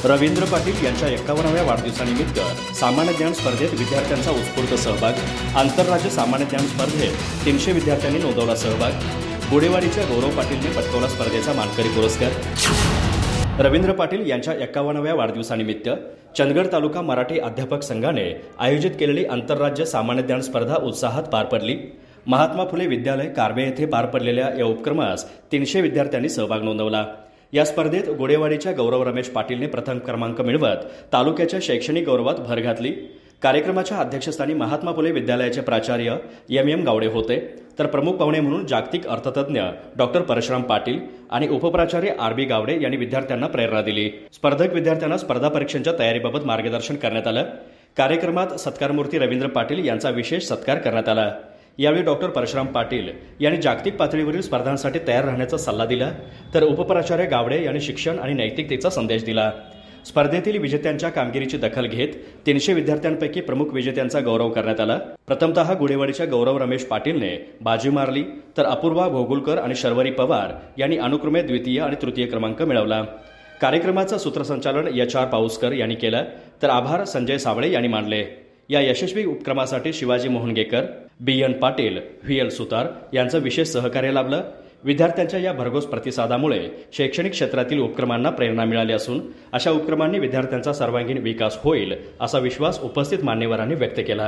रवींद्र पाटील यांच्या 51व्या वाढदिवसानिमित्त सामान्य ज्ञान स्पर्धेत विद्यार्थ्यांचा उत्स्फूर्त सहभाग। आंतरराज्य सामान्य ज्ञान स्पर्धेत 300 विद्यार्थ्यांनी नोंदवला सहभाग। गुडेवाडीच्या गौरव पाटीलने पटकावला स्पर्धेचा मानकरी पुरस्कार। रवींद्र पाटील यांच्या 51व्या वाढदिवसानिमित्त चंदगड तालुका मराठी अध्यापक संघाने आयोजित केलेली आंतरराज्य सामान्य ज्ञान स्पर्धा उत्साहात पार पडली। महात्मा फुले विद्यालय कारवे येथे पार पडलेल्या या उपक्रमास 300 विद्यार्थ्यांनी सहभाग नोंदवला। या स्पर्धेत गुडेवाडीच्या गौरव रमेश पाटीलने प्रथम क्रमांक मिळवत तालुक्याच्या शैक्षणिक गौरवात भर घातली। कार्यक्रमाच्या अध्यक्षस्थानी महात्मा फुले विद्यालयाचे प्राचार्य एम गावडे होते, तर प्रमुख पाहुणे म्हणून जागतिक अर्थतज्ञ डॉक्टर परशुराम पाटील आणि उपप्राचार्य RB गावडे यांनी विद्यार्थ्यांना प्रेरणा दिली। स्पर्धक विद्यार्थ्यांना स्पर्धा परीक्षांच्या तयारीबाबत मार्गदर्शन करण्यात आलं। कार्यक्रमात सत्कारमूर्ती रवींद्र पाटील यांचा विशेष सत्कार करण्यात आला। यावेळी डॉक्टर परशुराम पाटील यांनी जागतिक पातळीवरील स्पर्धांसाठी तयार राहण्याचा सल्ला दिला, तर उपप्राचार्य गावडे यांनी शिक्षण आणि नैतिकतेचा संदेश दिला। स्पर्धेतील विजेत्यांच्या कामगिरीची दखल घेत 300 विद्यार्थ्यांपैकी प्रमुख विजेत्यांचा गौरव करण्यात आला। प्रथमतः गुडेवाडीच्या गौरव रमेश पाटीलने बाजी मारली, तर अपूर्वा भोगुलकर आणि शर्वरी पवार यांनी अनुक्रमे द्वितीय आणि तृतीय क्रमांक मिळवला। कार्यक्रमाचं सूत्रसंचालन HR पाऊसकर यांनी केलं, तर आभार संजय सावळे यांनी मानले। या यशस्वी उपक्रमासाठी शिवाजी मोहनगेकर, BN पाटील, VL सुतार यांचं विशेष सहकार्य लाभलं। विद्यार्थ्यांच्या या भरघोस प्रतिसादामुळे शैक्षणिक क्षेत्रातील उपक्रमांना प्रेरणा मिळाली असून अशा उपक्रमांनी विद्यार्थ्यांचा सर्वांगीण विकास होईल असा विश्वास उपस्थित मान्यवरांनी व्यक्त केला।